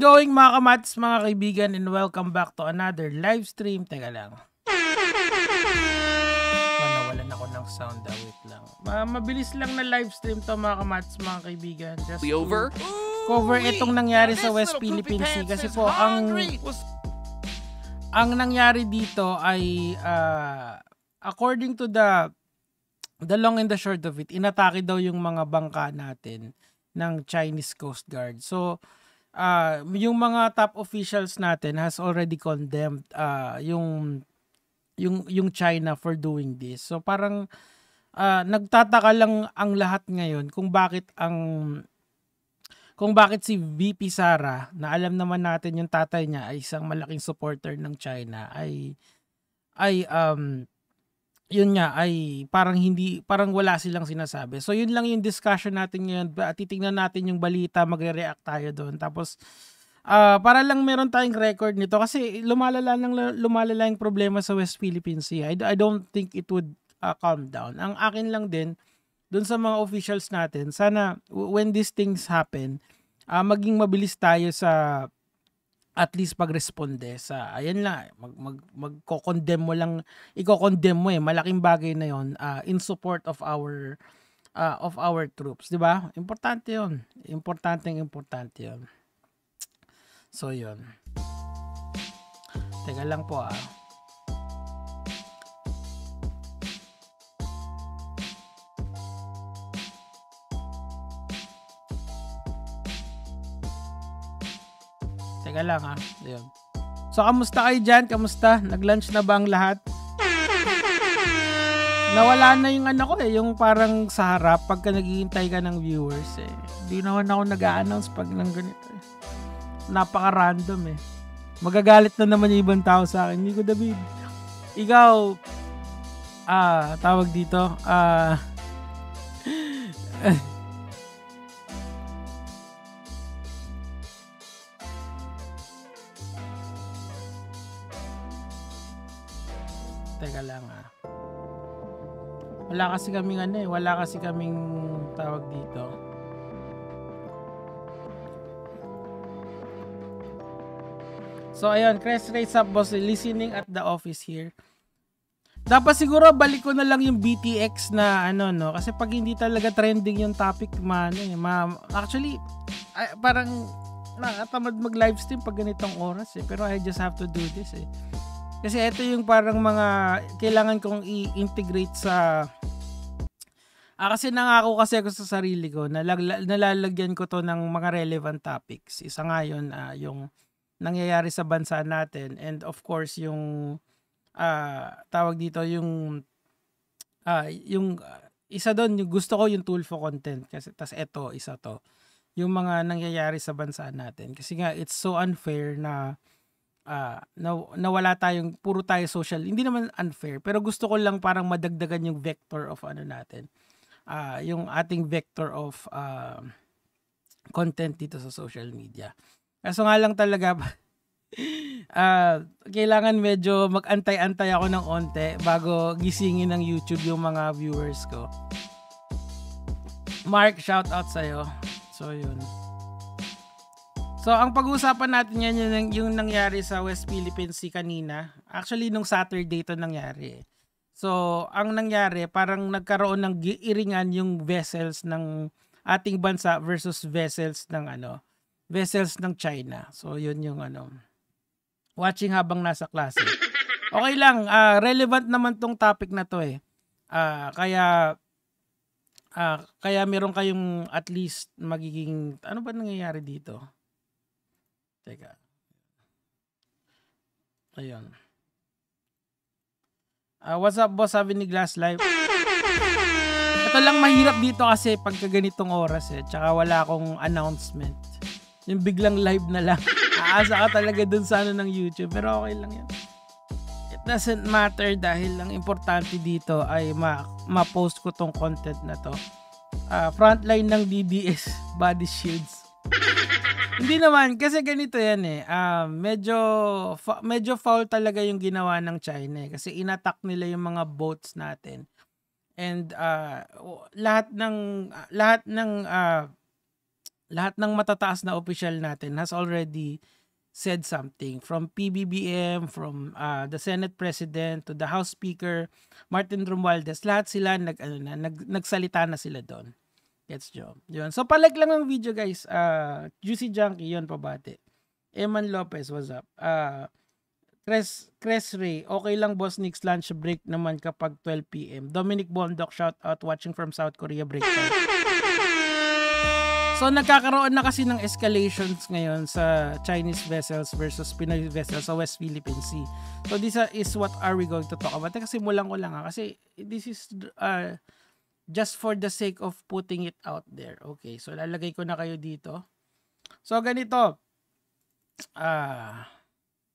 going mga kamats, mga kaibigan, and welcome back to another live stream. Teka lang. Nawalan ako ng sound. Wait lang. Mabilis lang na live stream to mga kamats, mga kaibigan. Just to cover itong nangyari sa West Philippine Sea. Kasi po, ang nangyari dito ay according to the long and the short of it, inatake daw yung mga bangka natin ng Chinese Coast Guard. So, yung mga top officials natin has already condemned yung China for doing this. So, parang nagtataka lang ang lahat ngayon kung bakit si VP Sara, na alam naman natin yung tatay niya ay isang malaking supporter ng China, ay yun nga, ay parang wala silang sinasabi. So yun lang yung discussion natin ngayon. Titingnan natin yung balita, magre-react tayo doon. Tapos para lang meron tayong record nito kasi lumalala yung problema sa West Philippine Sea. I don't think it would calm down. Ang akin lang din doon sa mga officials natin, sana when these things happen, maging mabilis tayo sa at least pagresponde sa ayan lang, magko-condemn mo lang, iko-condemn mo malaking bagay na yon in support of our troops, 'di ba? Importante 'yon. Importante 'yon. So 'yon. Teka lang po Teka lang Ayun. So, kamusta kayo dyan? Kamusta? Nag-lunch na ba ang lahat? Nawala na yung yung parang sa harap pagka naghihintay ka ng viewers Hindi naman ako nag-a-announce pag nang ganito Napaka-random Magagalit na naman yung ibang tao sa akin. Nico David, ikaw, tawag dito, teka lang wala kasi kaming tawag dito. So ayun, Crest Race Up Boss, listening at the office here. Dapat siguro balik ko na lang yung BTX na kasi pag hindi talaga trending yung topic actually parang nakatamad mag livestream pag ganitong oras pero I just have to do this Kasi ito yung parang mga kailangan kong i-integrate sa kasi nangako kasi ako sa sarili ko na nalalagyan ko to ng mga relevant topics. Isa nga yun yung nangyayari sa bansa natin, and of course yung tawag dito yung isa doon, yung gusto ko yung Tulfo content kasi tas ito isa to yung mga nangyayari sa bansa natin kasi nga it's so unfair na wala tayong puro tayo social. Hindi naman unfair pero gusto ko lang parang madagdagan yung vector of natin, yung ating vector of content dito sa social media. Kaso nga lang talaga kailangan medyo mag-antay-antay ako ng onte bago gisingin ng YouTube yung mga viewers ko. Mark, shout out sa'yo. So yun. So, ang pag-uusapan natin yan yung nangyari sa West Philippine Sea kanina. Actually, nung Saturday ito nangyari. So, ang nangyari, parang nagkaroon ng iringan yung vessels ng ating bansa versus vessels ng China. So, yun yung watching habang nasa klase. Okay lang, relevant naman tong topic na to kaya meron kayong at least magiging, ano ba nangyayari dito? Teka. Ayun. What's up, boss? Sabi ni Glass Live. Ito lang mahirap dito kasi pagka ganitong oras tsaka wala akong announcement. Yung biglang live na lang. Aasa ka talaga dun sa ng YouTube. Pero okay lang yan. It doesn't matter dahil ang importante dito ay ma-post ko tong content na to. Frontline ng DDS body shields. Hindi naman kasi ganito yan medyo foul talaga yung ginawa ng China kasi inattack nila yung mga boats natin, and lahat ng lahat ng matataas na opisyal natin has already said something, from PBBM, from the Senate President to the House Speaker, Martin Romualdez, lahat sila nagsalita na sila doon. Gets nyo? Yun. So, palike lang ang video, guys. Juicy Junkie, yun, pabati. Eman Lopez, what's up? Cres Ray, okay lang boss Nick's lunch break naman kapag 12 p.m. Dominic Bondok, shout out, watching from South Korea, break time. So, nagkakaroon na kasi ng escalations ngayon sa Chinese vessels versus Pinoy vessels sa West Philippine Sea. So, this is what are we going to talk about. Kasi mulang ko lang kasi this is just for the sake of putting it out there. Okay, so lalagay ko na kayo dito. So, ganito.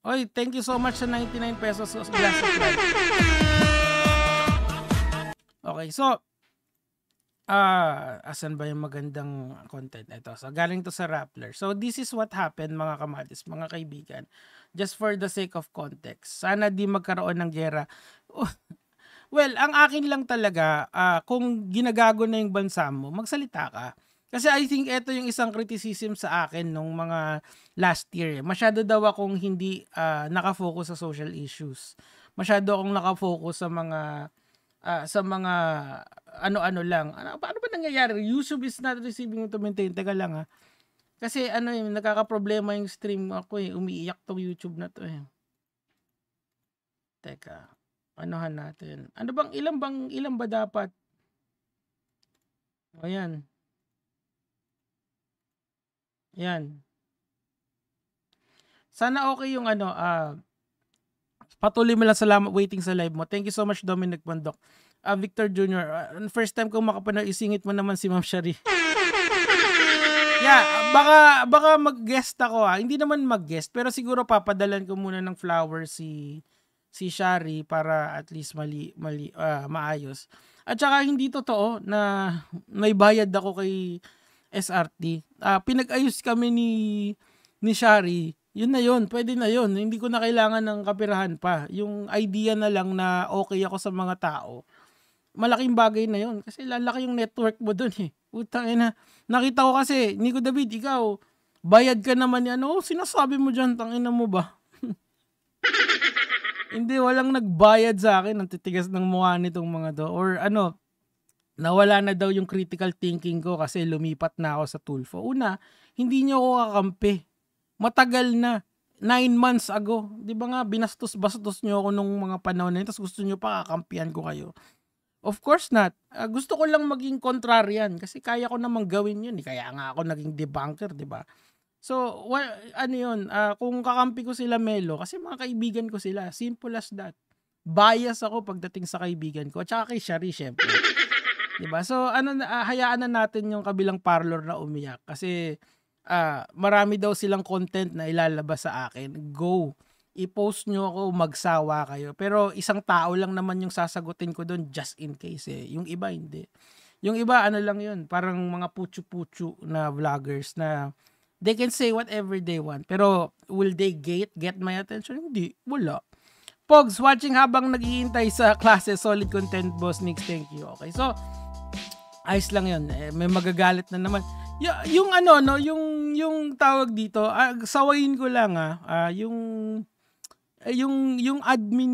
Oy, thank you so much sa 99 pesos glass of life. Okay, so asan ba yung magandang content? Ito. So, galing to sa Rappler. So, this is what happened, mga kamatis, mga kaibigan. Just for the sake of context. Sana di magkaroon ng gera. Well, ang akin lang talaga, kung ginagago na yung bansa mo, magsalita ka. Kasi I think ito yung isang criticism sa akin nung mga last year. Masyado daw akong hindi nakafocus sa social issues. Masyado akong nakafocus sa mga ano-ano lang. Paano ba nangyayari? YouTube is not receiving to maintain. Teka lang ha. Kasi nagkakaproblema yung stream ako eh. Umiiyak tong YouTube na to eh. Teka. Anuhan natin. Ano bang, ilan ba dapat? Ayan. Yan. Sana okay yung patuloy mo lang, salamat waiting sa live mo. Thank you so much, Dominic Bondok. Victor Jr., first time kong makapanood, isingit mo naman si Ma'am Shari. Yeah, baka mag-guest ako Hindi naman mag-guest, pero siguro papadalan ko muna ng flowers si Shari para at least maayos. At saka hindi totoo na may bayad ako kay SRT. Pinag-ayos kami ni Shari. Yun na yun, pwede na yun. Hindi ko na kailangan ng kapirahan pa. Yung idea na lang na okay ako sa mga tao, malaking bagay na yun. Kasi lalaki yung network mo dun eh. Putang ina. Nakita ko kasi, Nico David, ikaw, bayad ka naman yan. Sinasabi mo dyan, tangina mo ba? Hindi, walang nagbayad sa akin. Ang titigas ng mukha nitong mga do. Or nawala na daw yung critical thinking ko kasi lumipat na ako sa Tulfo. Una, hindi nyo ako kakampi. Matagal na. 9 months ago. Di ba nga, binastos-bastos nyo ako nung mga panahon na yun, tapos gusto nyo pa kakampihan ko kayo. Of course not. Gusto ko lang maging contrarian kasi kaya ko namang gawin yun. Kaya nga ako naging debunker, di ba? So, yun, kung kakampi ko sila Melo, kasi mga kaibigan ko sila, simple as that. Bias ako pagdating sa kaibigan ko, at saka kay Shari, syempre. Diba? So, hayaan na natin yung kabilang parlor na umiyak, kasi marami daw silang content na ilalabas sa akin. Go! I-post nyo ako, magsawa kayo. Pero isang tao lang naman yung sasagutin ko doon, just in case eh. Yung iba, hindi. Yung iba, lang yun, parang mga putyo-putyo na vloggers na they can say whatever they want. Pero will they get my attention? Hindi. Wala. Pogs, watching habang naghihintay sa klase. Solid content, boss Nick. Thank you. Okay, so ayos lang yun. May magagalit na naman. Yung yung tawag dito, sawayin ko lang yung admin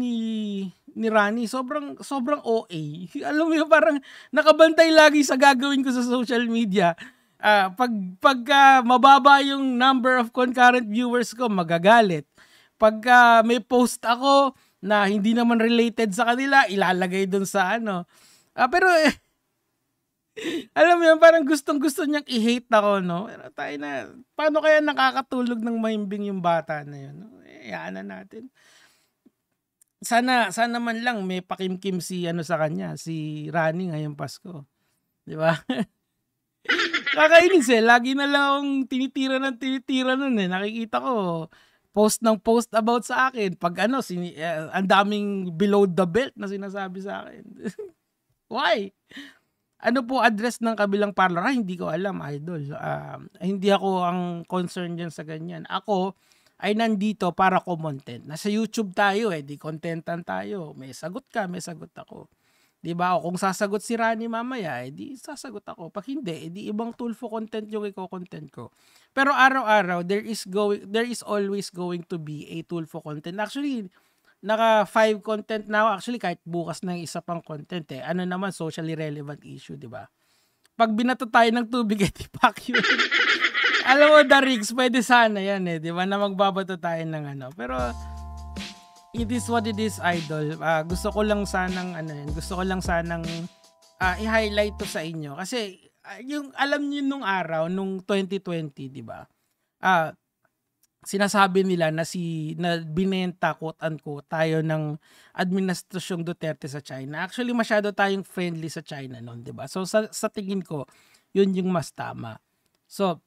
ni Rani, sobrang OA. Alam mo yun, parang nakabantay lagi sa gagawin ko sa social media. Pagka mababa yung number of concurrent viewers ko, magagalit. Pagka may post ako na hindi naman related sa kanila, ilalagay dun sa pero alam mo yun, parang gustong-gusto niyang i-hate ako, no? Pero tayo na, paano kaya nakakatulog ng mahimbing yung bata na yun? No? Hayaan na natin. Sana man lang may pakimkim si sa kanya, si Rani ngayong Pasko. Di ba? Kakainis eh. Lagi na lang akong tinitira nun eh. Nakikita ko, post about sa akin. Pag ang daming below the belt na sinasabi sa akin. Why? Ano po address ng kabilang parlor? Hindi ko alam, idol. Hindi ako ang concern dyan sa ganyan. Ako ay nandito para kumontent. Nasa YouTube tayo di contentan tayo. May sagot ka, may sagot ako. 'Di ba? O kung sasagot si Rani mamaya, edi sasagot ako. Pag hindi, edi ibang Tulfo content yung iko-content ko. Pero araw-araw there is always going to be a Tulfo content. Actually, naka 5 content na ako. Actually, kahit bukas na yung isa pang content eh. Ano naman, socially relevant issue, 'di ba? Pag binato tayo ng tubig, edi pack yun. Alam mo, the rigs, pwede sana yan eh, 'di ba? Na magbabato tayo ng ano. Pero it is what it is, idol. Gusto ko lang sanang i-highlight to sa inyo kasi yung alam niyo nung araw nung 2020, 'di ba? Sinasabi nila na binenta quote unquote tayo ng administrasyong Duterte sa China. Actually, masyado tayong friendly sa China noon, 'di ba? So sa tingin ko, yun yung mas tama. So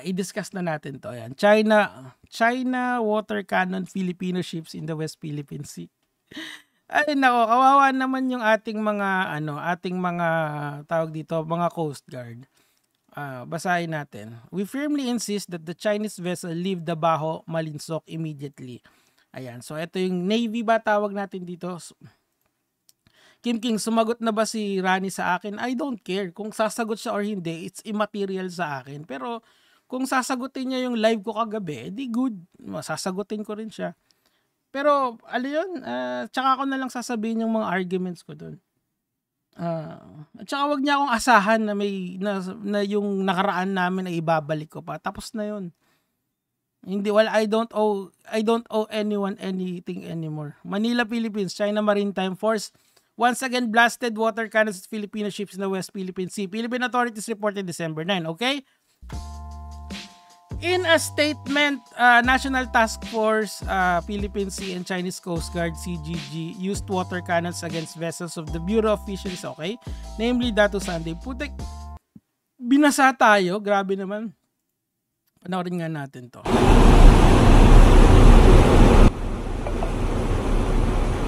i-discuss na natin to. Ayan. China water cannon Filipino ships in the West Philippine Sea. Ay nako, kawawa naman yung ating mga tawag dito, mga Coast Guard. Basahin natin. We firmly insist that the Chinese vessel leave Davao, Malinsok immediately. Ayan. So ito yung Navy ba tawag natin dito? Kim King, sumagot na ba si Rani sa akin? I don't care. Kung sasagot siya or hindi, it's immaterial sa akin. Pero kung sasagutin niya yung live ko kagabi, edi good. Sasagutin ko rin siya. Pero ano yun, tsaka ako na lang sasabihin yung mga arguments ko doon. At saka wag niya akong asahan na yung nakaraan namin ay ibabalik ko pa. Tapos na yun. Hindi, I don't owe anyone anything anymore. Manila, Philippines, China Maritime Force once again blasted water cannons at Filipino ships in the West Philippine Sea. Philippine authorities reported December 9, okay? In a statement, National Task Force, Philippine Sea and Chinese Coast Guard, CGG, used water cannons against vessels of the Bureau of Fisheries, okay? Namely, Datu Sunday. Putek, binasa tayo. Grabe naman. Panoorin nga natin to.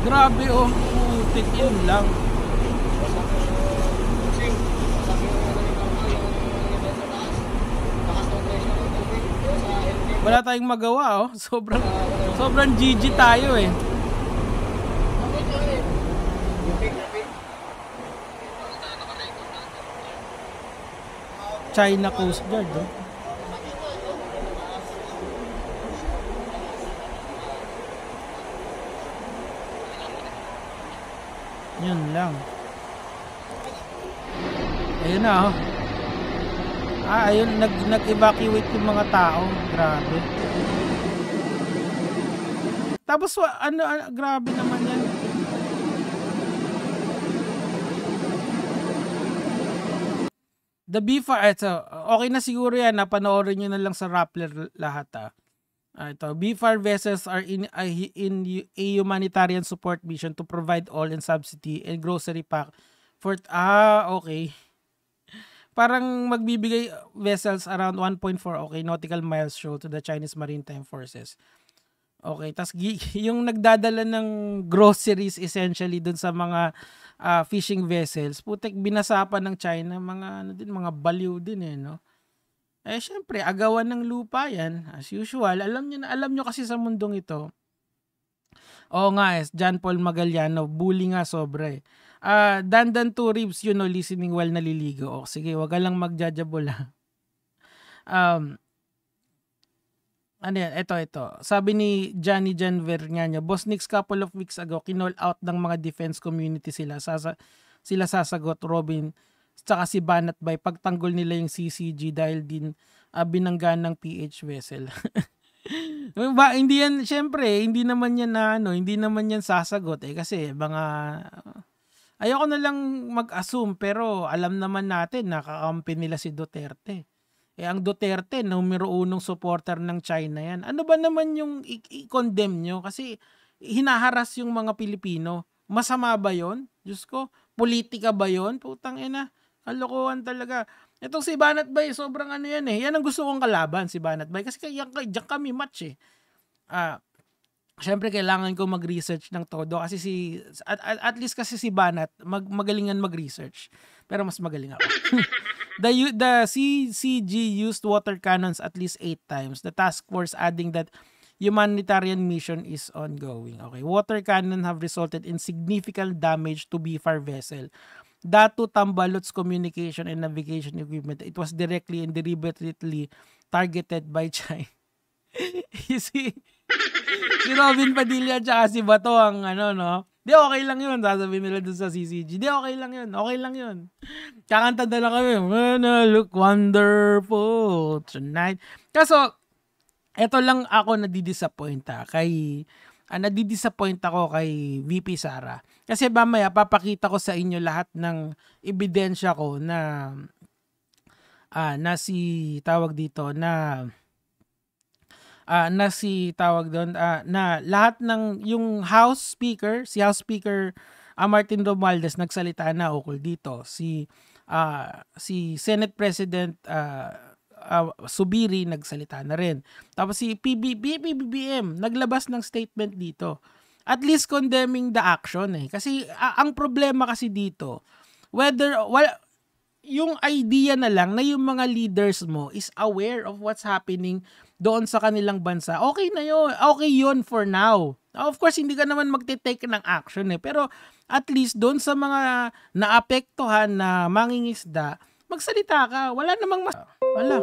Grabe oh. Putik, yun lang. Wala tayong magawa oh. Sobrang GG tayo eh. China Coast Guard oh. Yun lang. Ayun na oh. Ayun, nag-evacuate yung mga tao. Grabe. Tapos, grabe naman yan. The BFAR, okay na siguro yan. Napanoorin nyo na lang sa Rappler lahat ito, BFAR vessels are in a humanitarian support mission to provide oil and subsidy and grocery pack for, okay. Parang magbibigay vessels around 1.4 nautical miles show to the Chinese Maritime Forces. Okay, tas yung nagdadala ng groceries essentially dun sa mga fishing vessels, putek binasa pa ng China, mga baliw din no. Syempre, agawan ng lupa yan as usual. Alam nyo kasi sa mundong ito. Oo nga, John Paul Magallano, bully nga sobra eh. Dandan two ribs, listening while naliligo. Sige, wag ka lang magjajabol ha. Ano yan? Ito. Sabi ni Johnny Janver nga niya, Boss Nix couple of weeks ago, kinall out ng mga defense community sila. Sila sasagot, Robin, tsaka si Banat Bay, pagtanggol nila yung CCG dahil din binanggaan ng PH vessel. Hindi yan, syempre, hindi naman yan sasagot kasi mga ayoko na lang mag-assume pero alam naman natin nakakampi nila si Duterte. Ang Duterte, numero 1 supporter ng China yan. Ano ba naman yung i-condemn nyo? Kasi hinaharas yung mga Pilipino. Masama ba yon? Diyos ko, politika ba yon? Putang ina, kalokohan talaga. Itong si Banat Bay, sobrang yan eh. Yan ang gusto kong kalaban, si Banat Bay. Kasi diyan kami match eh. Siyempre, kailangan ko mag-research ng todo kasi at least kasi si Banat, magalingan mag-research. Pero mas magaling ako. The CCG used water cannons at least 8 times. The task force adding that humanitarian mission is ongoing. Okay, water cannon have resulted in significant damage to BFAR vessel. Datu Tambalot's communication and navigation equipment. It was directly and deliberately targeted by China. si Robin Padilla at si Bato ang ano, no? Di, okay lang yun. Sasabihin nila dun sa CCG. Di, okay lang yun. Okay lang yun. Kakanta na lang kami. When I look wonderful tonight. Kaso, eto lang ako nadidisappoint nadidisappoint ako kay VP Sara. Kasi mamaya papakita ko sa inyo lahat ng ebidensya ko na na si tawag dito na lahat ng yung House Speaker, si House Speaker Martin Romualdez nagsalita na ukol dito. Si Senate President Subiri nagsalita na rin. Tapos si PBBM naglabas ng statement dito. At least condemning the action Kasi ang problema kasi dito, yung idea na lang na yung mga leaders mo is aware of what's happening doon sa kanilang bansa, okay na yun. Okay yun for now. Of course, hindi ka naman magte-take ng action pero at least doon sa mga naapektuhan na mangingisda, magsalita ka. Wala namang wala.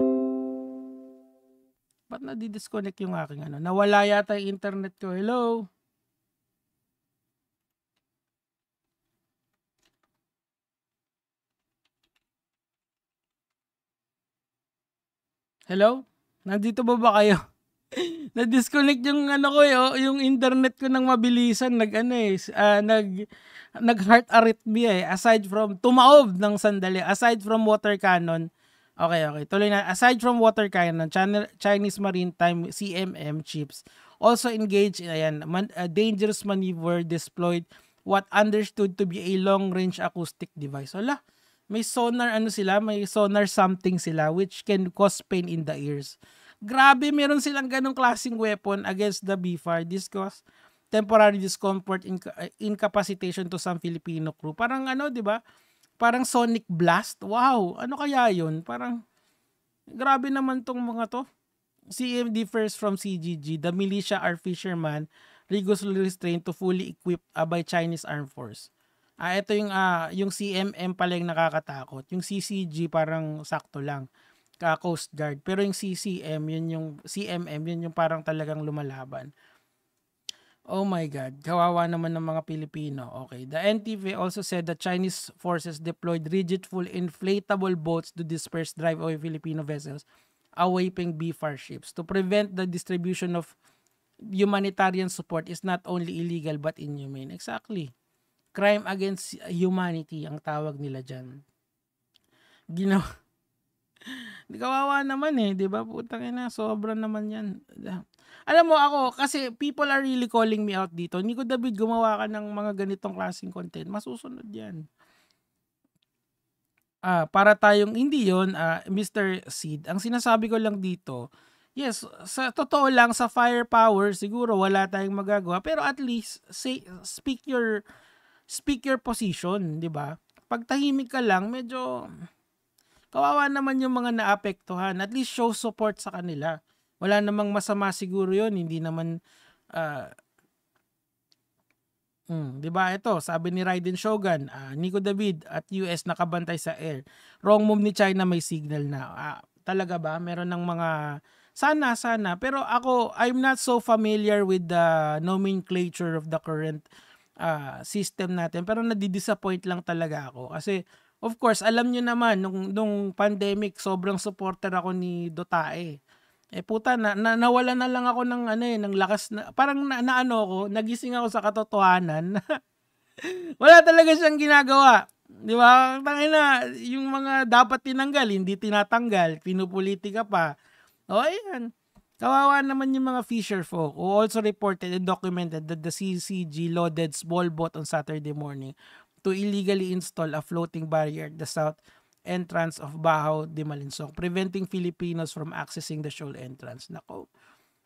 Ba't na-disconnect yung aking Nawala yata yung internet ko. Hello? Hello? Nandito ba kayo? Na-disconnect yung yung internet ko ng mabilisan, nag-heart arrhythmia aside from tumaob ng sandali, aside from water cannon. Okay, tuloy na. Aside from water cannon, Chinese Maritime CMM ships also engaged in dangerous maneuver, deployed what understood to be a long-range acoustic device. Wala. May sonar may sonar something sila which can cause pain in the ears. Grabe, meron silang ganong klaseng weapon against the BFAR. This cause temporary discomfort, incapacitation to some Filipino crew. Parang di ba? Parang sonic blast. Wow, ano kaya yun? Parang grabe naman tong mga to. CMD first from CGG, the militia are fishermen rigorously restrained to fully equipped by Chinese Armed Force. Ito yung CMM pala yung nakakatakot. Yung CCG parang sakto lang. Coast Guard. Pero yung CCM, CMM, yun yung parang talagang lumalaban. Oh my God. Kawawa naman ng mga Pilipino. Okay. The NTV also said that Chinese forces deployed rigid full inflatable boats to disperse drive-away Filipino vessels away from BFAR ships. To prevent the distribution of humanitarian support is not only illegal but inhumane. Exactly. Crime against humanity ang tawag nila dyan. Di kawawa naman di ba? Putang ina, sobra naman yan. Alam mo ako, kasi people are really calling me out dito. Nico David, gumawa ka ng mga ganitong klaseng content. Masusunod yan. Para tayong, hindi yon Mr. Seed. Ang sinasabi ko lang dito, yes, sa totoo lang, sa firepower, siguro wala tayong magagawa. Pero at least, speak your position, di ba? Pag tahimik ka lang, medyo kawawa naman yung mga naapektuhan. At least show support sa kanila. Wala namang masama siguro yun. Hindi naman, di ba? Ito, sabi ni Raiden Shogun, Nico David at US nakabantay sa air. Wrong move ni China, may signal na. Talaga ba? Meron ng mga, sana. Pero ako, I'm not so familiar with the nomenclature of the current system natin, pero nadidisappoint lang talaga ako kasi of course alam nyo naman nung pandemic sobrang supporter ako ni Dotae. Puta nawala na lang ako ng ng lakas na parang ako nagising ako sa katotohanan. Wala talaga siyang ginagawa, di ba? Tangina, yung mga dapat tinanggal hindi tinatanggal, pinupolitika pa. Ayan. Kawawa naman yung mga fisher folk who also reported and documented that the CCG loaded small boat on Saturday morning to illegally install a floating barrier at the south entrance of Bahaw de Malinsok, preventing Filipinos from accessing the shoal entrance. Nako.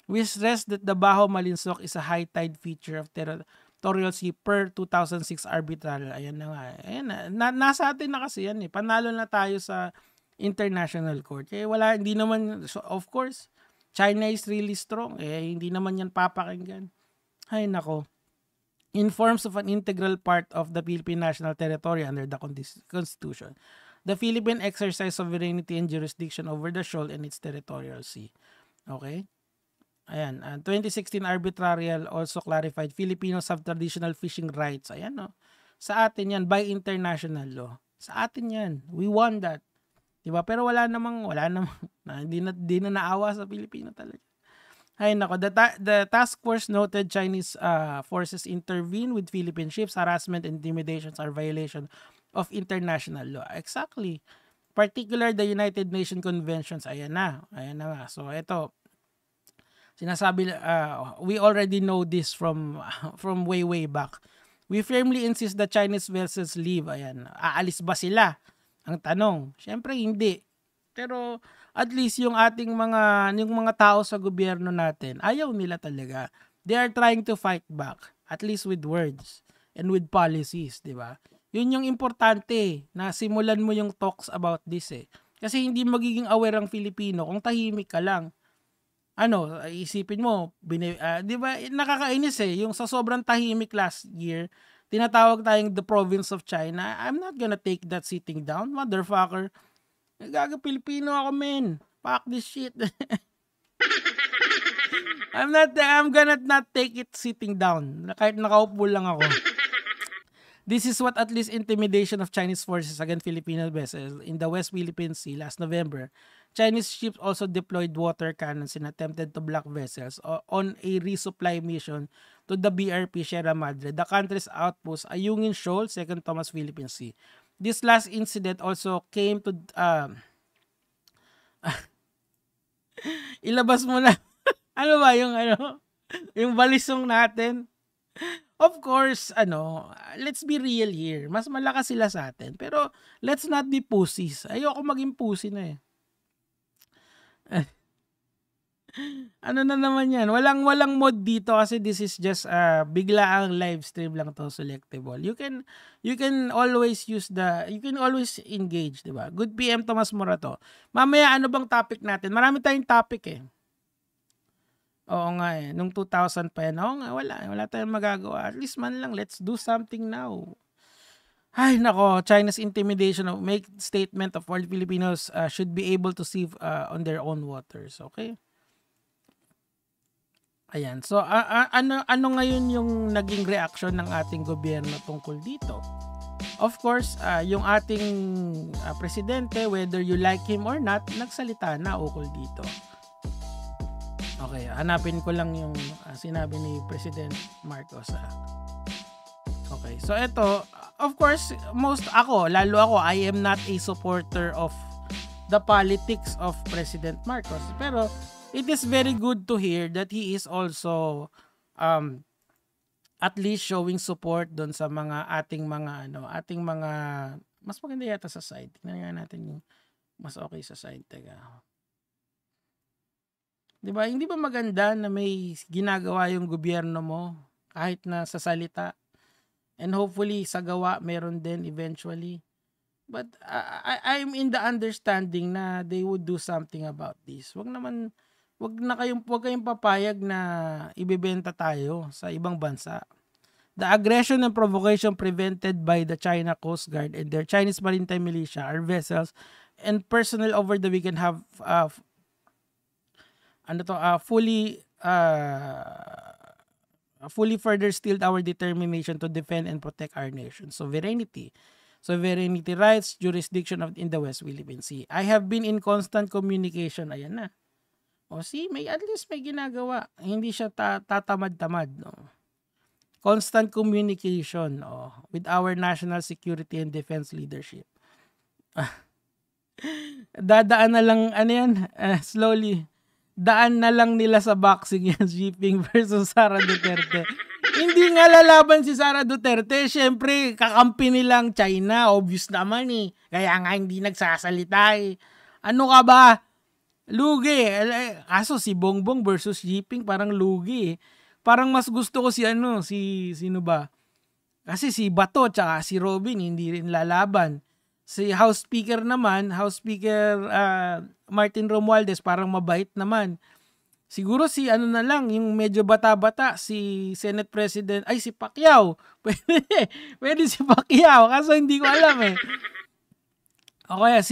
We stress that the Bahaw Malinsok is a high tide feature of territorial sea per 2006 arbitral. Ayan na nga. Ayan na. Nasa atin na kasi yan Panalo na tayo sa international court. Kaya hindi naman, so of course, China is really strong. Hindi naman yan papakinggan. Ay, nako. In forms of an integral part of the Philippine national territory under the Constitution, the Philippines exercise sovereignty and jurisdiction over the shoal and its territorial sea. Okay? Ayan. 2016 arbitrarial also clarified Filipinos have traditional fishing rights. Ayan, no? Sa atin yan, by international law. Sa atin yan. We won that. Diba? Pero wala namang, hindi na naawa sa Pilipino talaga. Ay nako, the task force noted Chinese forces intervene with Philippine ships, harassment, intimidations are violation of international law. Exactly. Particular the United Nations Conventions. Ayan na. So ito, sinasabi, we already know this from way back. We firmly insist that Chinese vessels leave. Ayan. Aalis ba sila? Ang tanong. Syempre hindi. Pero at least yung mga tao sa gobyerno natin, ayaw nila talaga. They are trying to fight back, at least with words and with policies, di ba? Yun yung importante na simulan mo yung talks about this Kasi hindi magiging aware ang Filipino kung tahimik ka lang. Isipin mo, di ba, nakakainis yung sa sobrang tahimik last year, tinatawag tayong the province of China. I'm not gonna take that sitting down, motherfucker. Gaga Pilipino ako, men. Fuck this shit. I'm gonna not take it sitting down. Kahit nakaupo lang ako. This is what at least intimidation of Chinese forces against Filipino vessels in the West Philippine Sea last November. Chinese ships also deployed water cannons and attempted to block vessels on a resupply mission to the BRP Sierra Madre, the country's outpost, Ayungin Shoal, 2nd Thomas Philippine Sea. This last incident also came to ilabas mo na ano ba yung balisong natin. Of course, let's be real here. Mas malakas sila sa atin. Pero let's not be pussies. Ayoko maging pussy na Ano na naman yan? Walang mod dito kasi this is just biglaang live stream lang to, selectable. You can always engage, di ba? Good PM Tomas Morato. Mamaya ano bang topic natin? Marami tayong topic Oo nga nung 2000 pa yan. Oo nga, wala tayong magagawa. At least man lang, let's do something now. Ay nako, China's intimidation of make statement of all Filipinos should be able to see on their own waters. Okay? Ayan. So, ano ngayon yung naging reaction ng ating gobyerno tungkol dito? Of course, yung ating presidente, whether you like him or not, nagsalita na ukol dito. Okay, hanapin ko lang yung sinabi ni President Marcos. Okay, so ito, of course, lalo ako, I am not a supporter of the politics of President Marcos. Pero, it is very good to hear that he is also at least showing support doon sa mga ating mga mas maganda yata sa side. Tingnan nga natin yung mas okay sa side. Teka. 'Di ba? Hindi ba maganda na may ginagawa yung gobyerno mo kahit na sa salita? And hopefully sa gawa meron din eventually. But I'm in the understanding na they would do something about this. Wag kayong papayag na ibebenta tayo sa ibang bansa. The aggression and provocation prevented by the China Coast Guard and their Chinese maritime militia, our vessels, and personnel over the weekend have fully further stilled our determination to defend and protect our nation. Sovereignty, rights, jurisdiction in the West Philippine Sea. I have been in constant communication. Ayan na. At least may ginagawa. Hindi siya tatamad-tamad. No? Constant communication with our national security and defense leadership. Dadaan na lang, slowly. Daan na lang nila sa boxing yan, Jeeping versus Sara Duterte. Hindi nga lalaban si Sara Duterte. Siyempre, kakampi nilang China. Obvious naman Kaya nga hindi nagsasalita Ano ka ba? Lugi. Kaso si Bongbong versus Jeeping parang lugi Parang mas gusto ko sino ba? Kasi si Bato tsaka si Robin hindi rin lalaban. Si House Speaker Martin Romualdez parang mabait naman. Siguro si ano na lang, yung medyo bata-bata, si Senate President, ay si Pacquiao. Pwede si Pacquiao, kaso hindi ko alam eh. O kaya,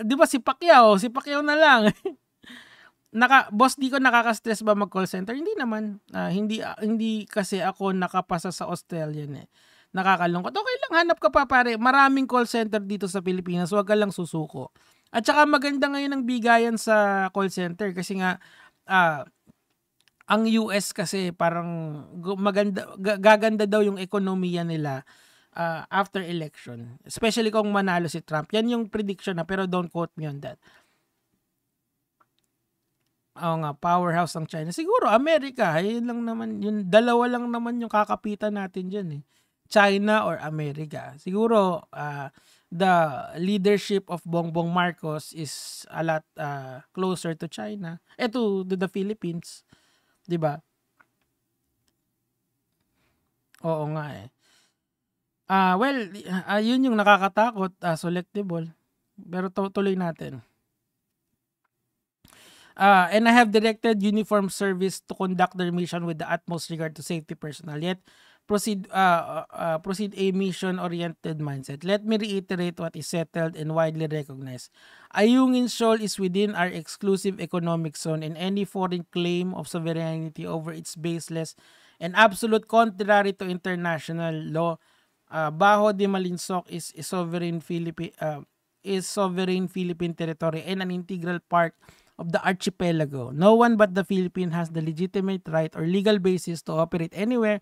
di ba si Pacquiao na lang. Boss, di ko nakaka-stress ba mag-call center? Hindi naman. Hindi kasi ako nakapasa sa Australian eh. Nakakalungkot. Okay lang, hanap ka pa pare. Maraming call center dito sa Pilipinas. Huwag ka lang susuko. At saka maganda ngayon ang bigayan sa call center kasi nga ang US kasi parang gaganda daw yung ekonomiya nila after election. Especially kung manalo si Trump. Yan yung prediction na pero don't quote me on that. Oo nga, powerhouse ng China. Siguro, Amerika. Yun lang naman. Yung dalawa lang naman yung kakapitan natin dyan eh. China or Amerika. Siguro, the leadership of Bongbong Marcos is a lot closer to China. To the Philippines. 'Di ba? Oo nga eh. Well, yun yung nakakatakot, selectable. Pero tuloy natin. And I have directed uniformed service to conduct their mission with the utmost regard to safety personnel. Yet, proceed a mission-oriented mindset. Let me reiterate what is settled and widely recognized. Ayungin Shoal is within our exclusive economic zone, and any foreign claim of sovereignty over its baseless and absolute contrary to international law. Bajo de Malinsok is sovereign Philippine territory and an integral part of the archipelago. No one but the Philippines has the legitimate right or legal basis to operate anywhere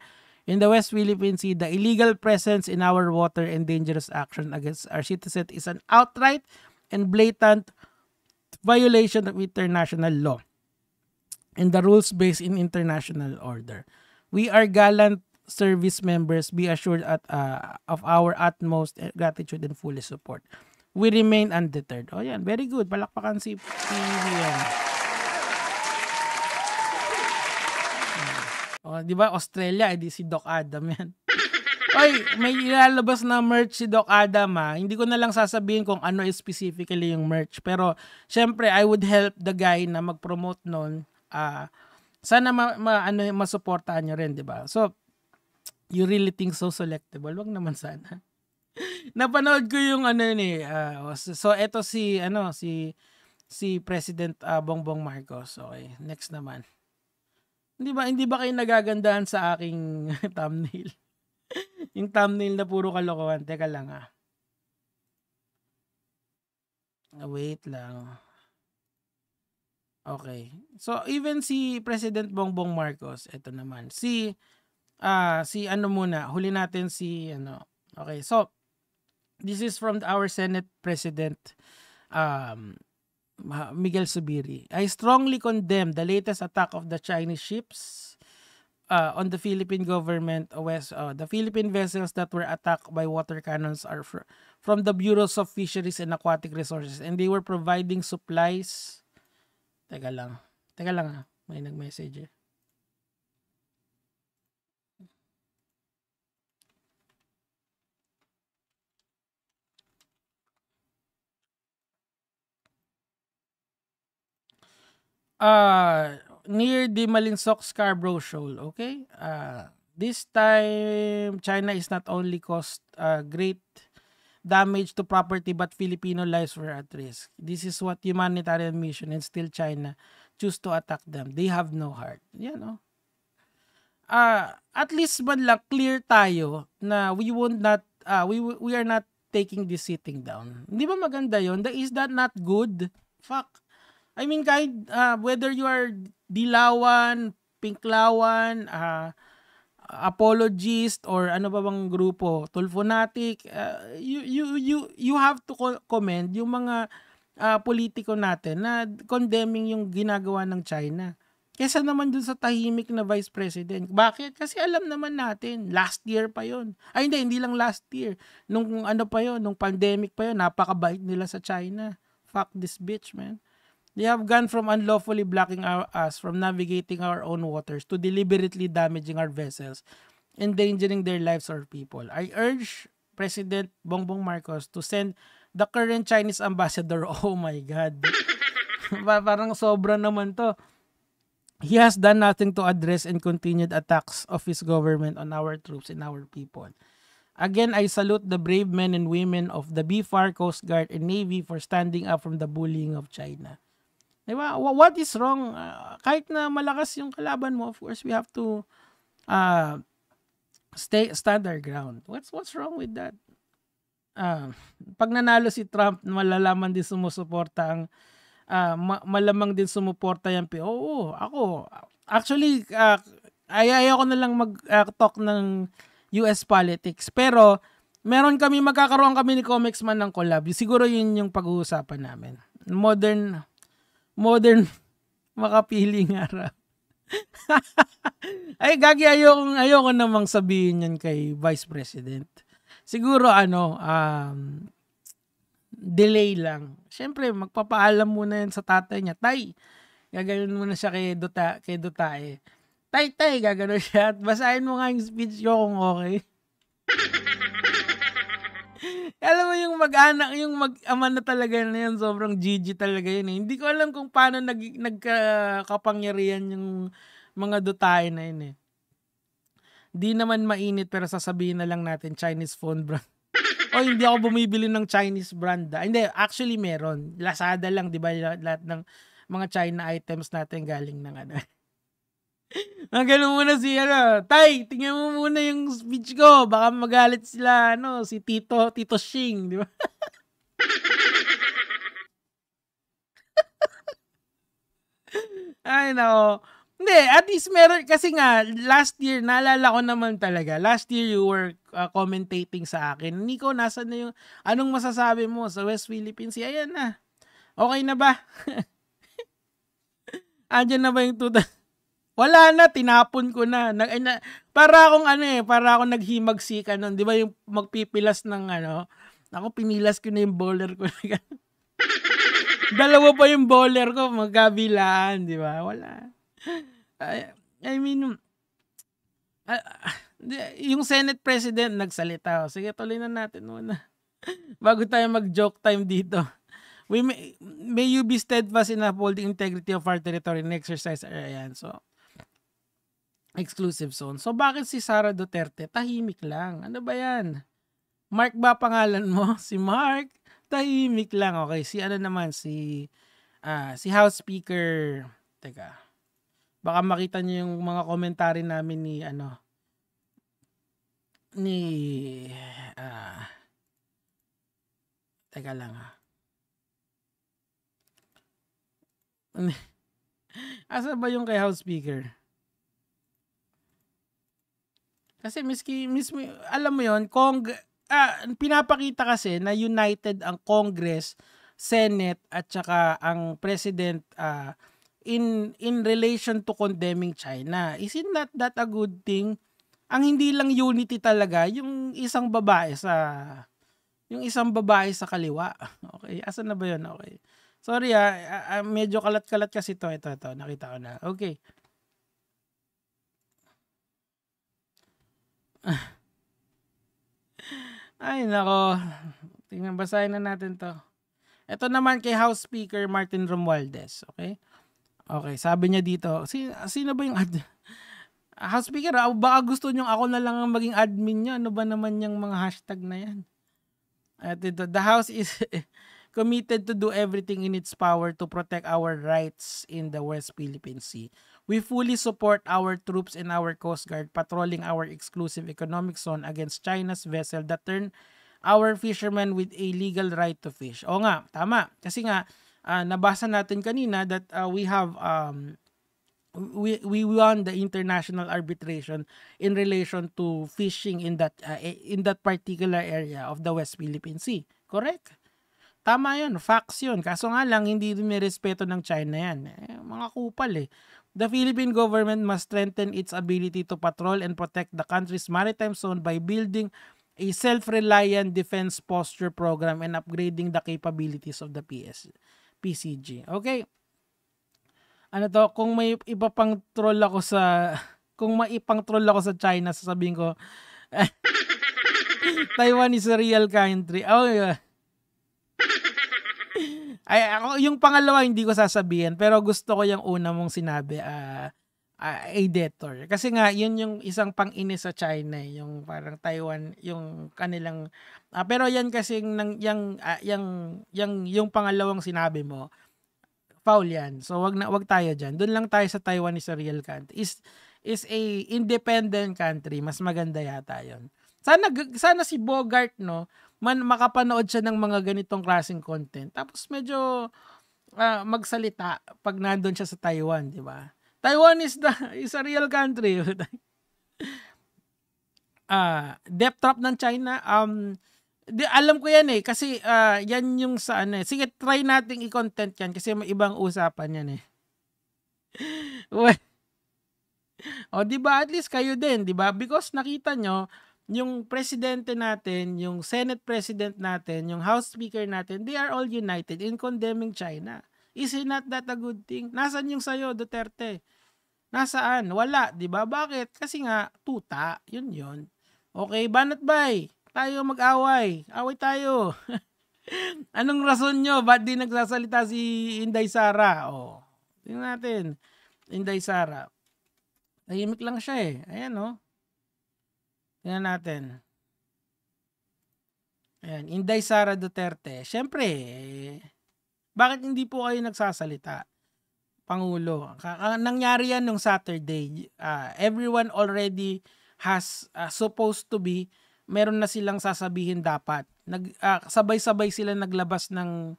in the West Philippine Sea. The illegal presence in our water and dangerous action against our citizens is an outright and blatant violation of international law and the rules based in international order. We are gallant service members. Be assured of our utmost gratitude and full support. We remain undeterred. Oh yan, very good. Palakpakan si PBM. Oh, di ba Australia, edi si Doc Adam yan. Oy, may ilalabas na merch si Doc Adam ha. Hindi ko na lang sasabihin kung ano specifically yung merch. Pero, syempre, I would help the guy na mag-promote nun. Sana masuportahan nyo rin, di ba? So, you really think so selectable? Wag naman sana. Napanood ko yung so eto si President Bongbong Marcos. Okay, next naman. Hindi ba kayo nagagandahan sa aking thumbnail? Yung thumbnail na puro kalokohan. Teka lang wait lang. Okay. So even si President Bongbong Marcos, eto naman. Si muna, huli natin si Okay, so this is from our Senate President, Miguel Zubiri. I strongly condemn the latest attack of the Chinese ships on the Philippine government. The Philippine vessels that were attacked by water cannons are from the Bureaus of Fisheries and Aquatic Resources, and they were providing supplies. Teka lang may nag-message eh. Near the Malinsok Scarborough Shoal, okay? This time, China is not only caused great damage to property, but Filipino lives were at risk. This is what humanitarian mission and still China choose to attack them. They have no heart. Yan, no? At least man lang clear tayo na we are not taking this sitting down. Hindi ba maganda yun? Is that not good? Fuck. I mean, kahit whether you are Dilawan, Pinklawan, Apologist, or ano ba bang grupo, Tulfonatic, you have to commend yung mga politiko natin na condemning yung ginagawa ng China. Kesa naman dun sa tahimik na Vice President. Bakit? Kasi alam naman natin, last year pa yon. Ay hindi lang last year. Nung pandemic pa yon, napakabait nila sa China. Fuck this bitch, man. They have gone from unlawfully blocking us from navigating our own waters to deliberately damaging our vessels, endangering their lives or people. I urge President Bongbong Marcos to send the current Chinese ambassador. Oh my God. Parang sobra naman to. He has done nothing to address and continued attacks of his government on our troops and our people. Again, I salute the brave men and women of the BFAR, Coast Guard, and Navy for standing up from the bullying of China. Diba? What is wrong? Kahit na malakas yung kalaban mo, of course, we have to uh, stand our ground. What's wrong with that? Pag nanalo si Trump, malalaman din sumusuporta ang malamang din sumuporta yan. Oo, ako. Actually, ayaw ko na lang mag-talk ng US politics. Pero, magkakaroon kami ni Comicsman ng collab. Siguro yun yung pag-uusapan namin. Modern makapiling araw. Ay, gagi, ayoko namang sabihin yan kay Vice President. Siguro, delay lang. Siyempre, magpapaalam muna yan sa tatay niya. Tay, gagawin muna siya kay Dutae. Tay, gagawin siya. At basahin mo nga yung speech ko kung okay. Alam mo yung mag-anak, yung mag-ama na talaga na yan, sobrang GG talaga yun eh. Hindi ko alam kung paano nagkapangyarihan yung mga Dutae na yun eh. Di naman mainit pero sasabihin na lang natin Chinese phone brand. O hindi ako bumibili ng Chinese brand. Hindi, actually meron. Lazada lang, di ba? Lahat ng mga China items natin galing ng ano. Ganun muna si Tay, tingnan mo muna yung speech ko. Baka magalit sila, si Tito Shing, di ba? Ay, nako. Hindi, at least meron, kasi nga, last year, naalala ko naman talaga, last year you were commentating sa akin. Nico, nasan na yung, anong masasabi mo sa West Philippine Sea? Ayan na. Okay na ba? Andyan na ba yung Wala na, tinapon ko na. Para akong naghimagsikan nun. Di ba yung magpipilas ng ako pinilas ko na yung bowler ko. Dalawa pa yung bowler ko, magkabilaan, di ba? Wala. I mean, yung Senate President nagsalita. Sige, tuloy na natin muna. Bago tayo mag-joke time dito. May you be steadfast in upholding integrity of our territory and exercise ayan. So, exclusive zone. So, bakit si Sara Duterte? Tahimik lang. Ano ba yan? Mark ba pangalan mo? Si Mark? Tahimik lang. Okay, si naman? Si House Speaker. Teka. Baka makita niyo yung mga komentary namin teka lang ha. Asa ba yung kay House Speaker? Kasi alam mo yon, pinapakita kasi na united ang Congress, Senate at saka ang President in relation to condemning China. Isn't that a good thing? Ang hindi lang unity talaga, yung isang babae sa kaliwa. Okay, asan na ba yun? Okay. Sorry medyo kalat-kalat kasi ito, nakita ko na. Okay. Ay, nako. Tingnan, basahin na natin to. Ito naman kay House Speaker Martin Romualdez. Okay? Okay, sabi niya dito, sino ba yung House Speaker, baka gusto nyo ako na lang ang maging admin niya. Ano ba naman yung mga hashtag na yan? At ito, the House is committed to do everything in its power to protect our rights in the West Philippine Sea. We fully support our troops and our Coast Guard patrolling our exclusive economic zone against China's vessel that turn our fishermen with a legal right to fish. O nga, tama. Kasi nga, nabasa natin kanina that we won the international arbitration in relation to fishing in that particular area of the West Philippine Sea. Correct? Tama yun. Facts yun. Kaso nga lang, hindi may respeto ng China yan. Mga kupal eh. The Philippine government must strengthen its ability to patrol and protect the country's maritime zone by building a self-reliant defense posture program and upgrading the capabilities of the PCG. Okay. Kung may ipapang troll ako sa China, sasabihin ko, Taiwan is a real country. Oh, yeah. Ay, ako, yung pangalawa hindi ko sasabihin, pero gusto ko yung una mong sinabi, editor. Kasi nga, yun yung isang pang-inis sa China, yung parang Taiwan, yung kanilang, pero yan kasi yung pangalawang sinabi mo, foul yan. So, wag tayo dyan. Doon lang tayo sa Taiwan is a real country. Is a independent country. Mas maganda yata yun. Sana si Bogart, no, makapanood siya ng mga ganitong klaseng content. Tapos medyo magsalita pag nandun siya sa Taiwan, di ba? Taiwan is a real country. Debt trap ng China, alam ko yan kasi yan yung sa ano sige, try nating i-content yan kasi may ibang usapan yan o di ba, at least kayo din, di ba? Because nakita nyo, yung presidente natin, yung Senate President natin, yung House Speaker natin, they are all united in condemning China. Is it not that a good thing? Nasaan yung sayo, Duterte? Nasaan? Wala, di ba? Bakit? Kasi nga, tuta. Yun. Okay, banat bay. Tayo mag-away. Away tayo. Anong rason nyo? Ba't di nagsasalita si Inday Sara? Tingnan natin. Inday Sara. Tahimik lang siya Ayan Tingnan natin. Ayan, Inday Sara Duterte. Siyempre, bakit hindi po kayo nagsasalita? Pangulo. Nangyari yan nung Saturday. Everyone already has supposed to be, meron na silang sasabihin dapat. Sabay-sabay sila naglabas ng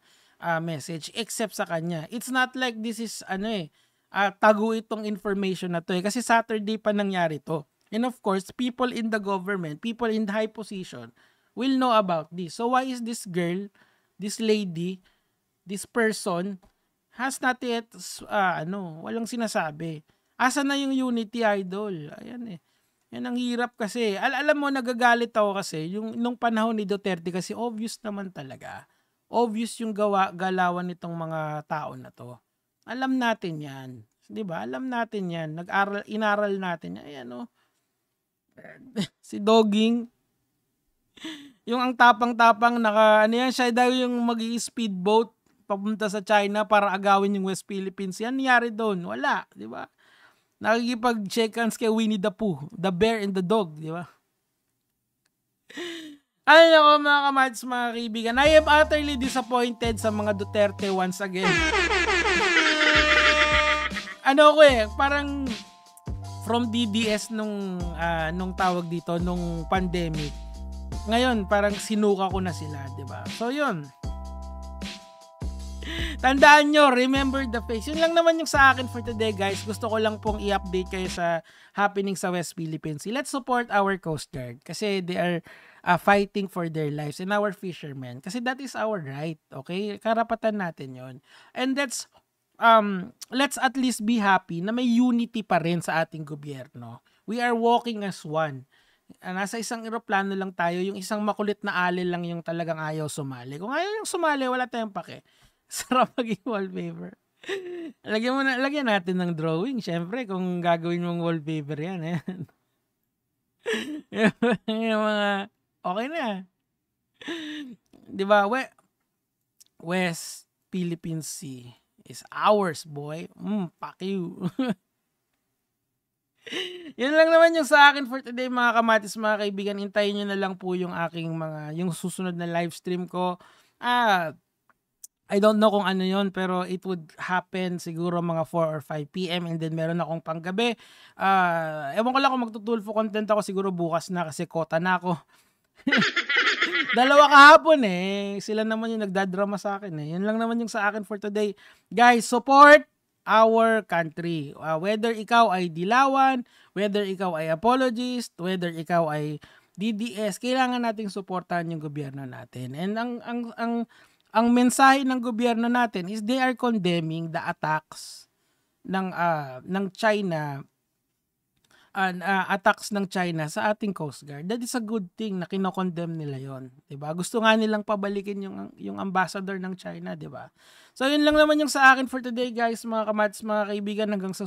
message except sa kanya. It's not like this is tago itong information na to kasi Saturday pa nangyari to. And of course, people in the government, people in the high position will know about this. So why is this girl, this lady, this person has not yet walang sinasabi? Asa na yung unity, idol? Ayan Yan ang hirap kasi. Alam mo, nagagalit ako kasi nung panahon ni Duterte kasi obvious naman talaga. Obvious yung galawan nitong mga tao na to. Alam natin yan. 'Di ba? Alam natin yan. Inaral natin yan. Ayan si Doging. Yung ang tapang-tapang siya daw yung mag-i-speedboat papunta sa China para agawin yung West Philippines. Yan nangyari doon. Wala, 'di ba? Nakikipag-check hands kay Winnie the Pooh, the bear and the dog, 'di ba? Ay nako mga kamats, mga kaibigan. I am utterly disappointed sa mga Duterte once again. Parang from DDS nung tawag dito, nung pandemic. Ngayon, parang sinuka ko na sila, 'di ba? So 'yun. Tandaan nyo, remember the face. Yun lang naman yung sa akin for today, guys. Gusto ko lang pong i-update kayo sa happening sa West Philippines. Let's support our Coast Guard kasi they are fighting for their lives and our fishermen. Kasi that is our right, okay? Karapatan natin yon. And let's at least be happy na may unity pa rin sa ating gobyerno. We are walking as one. Nasa isang eroplano lang tayo, yung isang makulit na alil lang yung talagang ayaw sumali. Kung ayaw yung sumali, wala tayong pake. Sarap maging wallpaper. Lagyan natin ng drawing. Siyempre, kung gagawin mong wallpaper yan. Yung mga, okay na. Diba? West Philippine Sea is ours, boy. Fuck you. Yun lang naman yung sa akin for today, mga kamatis, mga kaibigan. Hintayin nyo na lang po yung aking yung susunod na live stream ko. I don't know kung ano yon, pero it would happen siguro mga 4 or 5 p.m. and then meron akong panggabi. Ewan ko lang kung magtutulfo content ako siguro bukas na kasi kota na ako. Dalawa kahapon Sila naman yung nagdadrama sa akin Yun lang naman yung sa akin for today. Guys, support our country. Whether ikaw ay dilawan, whether ikaw ay apologist, whether ikaw ay DDS, kailangan nating suportahan yung gobyerno natin. And ang mensahe ng gobyerno natin is they are condemning the attacks ng China attacks ng China sa ating Coast Guard. That is a good thing na kino-condemn nila yon, 'di ba? Gusto nga nilang pabalikin yung ambassador ng China, 'di ba? So yun lang naman yung sa akin for today, guys, mga kamats, mga kaibigan, hanggang sa